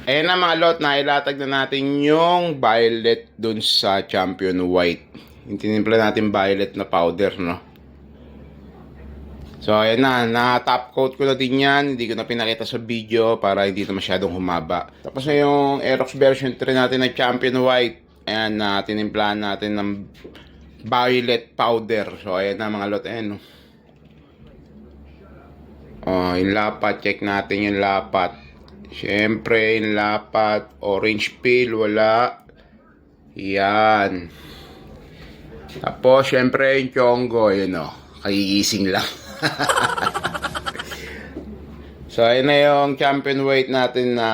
Ayan na mga lot, nailatag na natin yung violet dun sa champion white. Yung tinimpla natin violet na powder, no? So ayan na top coat ko na din yan. Hindi ko na pinakita sa video para hindi na masyadong humaba. Tapos na yung Aerox version 3 natin na champion white. Ayan na tinimplahan natin ng violet powder. So ayan na mga lot, ayan, no? Oh, yung lapat, check natin yung lapat. Siyempre, yung lapat, orange peel, wala. Yan. Tapos, siyempre, yung chongo, yun o. Kagigising lang. So, ayun na yung champion weight natin na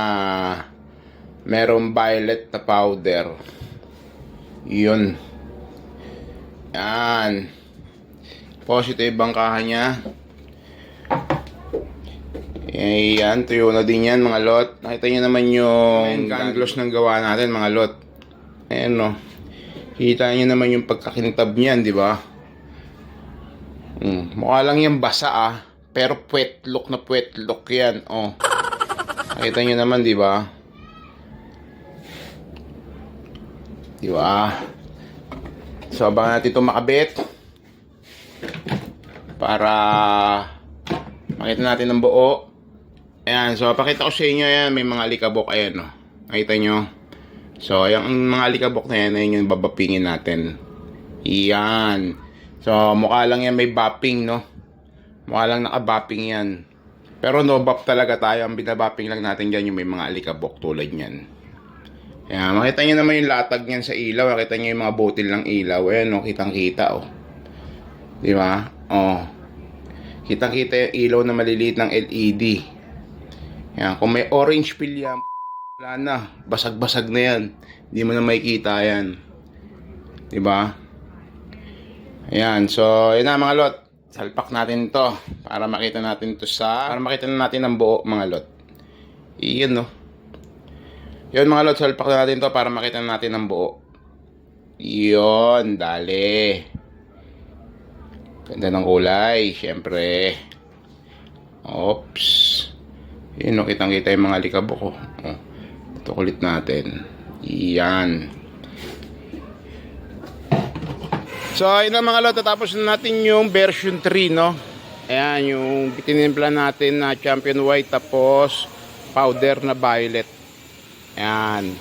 merong violet na powder. Yun. Yan. Positive bangkahan niya. Ayan, tuyo na din yan mga lot. Nakita nyo naman yung gun gloss ng gawa natin mga lot. Ayan, no. Kita nyo naman yung pagkakintab niyan, di ba? Mukha lang yan basa ah. Pero puwet look na puwet look yan. Oh. Nakita nyo naman, di ba? Di ba? So, abangan natin itong makabit. Para makita natin ng buo. Ayan, so pakita ko sa inyo, yan, may mga alikabok, ayan, no. Nakita nyo? So, yung mga alikabok na yan, ayun yung babapingin natin. Yan. So, mukha lang yan may bapping, no. Mukha lang nakabapping yan. Pero no bap talaga tayo. Ang binabapping lang natin dyan yung may mga alikabok tulad nyan. Ayan, makita nyo naman yung latag nyan sa ilaw. Makita nyo yung mga botil ng ilaw. Ayan, no, kitang-kita, oh. Diba? Oh. Kitang-kita yung ilaw na maliliit ng LED. Yan, kung may orange peel yan, wala na, basag-basag na yan. Hindi mo na makikita yan. Diba? Ayan, so yun na mga lot. Salpak natin to para makita natin to para makita na natin ang buo mga lot. Iyan, no. Yun mga lot, salpak na natin to para makita na natin ang buo. Yun, dali. Ganda ng kulay, syempre. Oops. Yun, no, kitang-kita yung mga likabok ko. Oh, ito kulit natin. Yan. So, yun na mga lot. Tapos na natin yung version 3, no? Ayan, yung tinimpla natin na champion white tapos powder na violet. Ayan.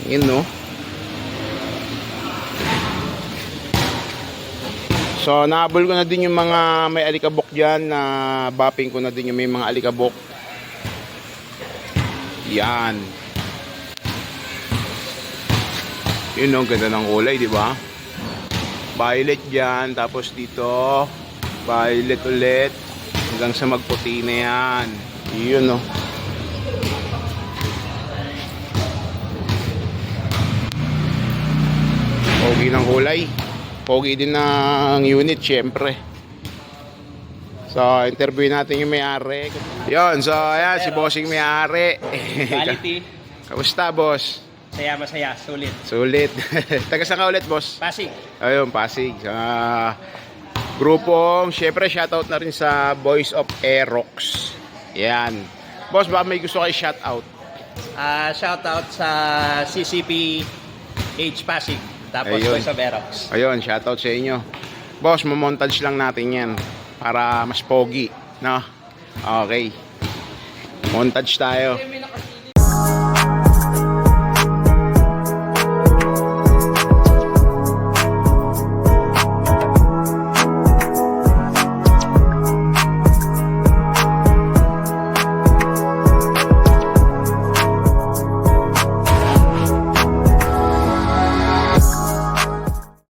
Yun, no? So, nahabol ko na din yung mga may alikabok dyan na bapping ko na din yung may mga alikabok. Yan. Yun, no, ganda ng kulay, di ba? Violet dyan, tapos dito, violet ulit, hanggang sa magputi na yan. Yun, no. Pogi ng kulay. Pogi din ng unit, syempre. So, interview natin yung may-ari. Yun, so, ayan, si bossing may-ari. Quality. Kamusta, boss? Saya, masaya. Sulit. Sulit. Taga saan ka ulit, boss? Pasig. Ayun, Pasig. Sa grupong, syempre, shoutout na rin sa Voice of Aerox. Yan. Boss, baka may gusto kayo shoutout? Shoutout sa CCP H Pasig. Tapos Ayun. Voice of Aerox. Ayun, shoutout sa inyo. Boss, mamontage lang natin yan para mas pogi, no? Okay. Montage tayo.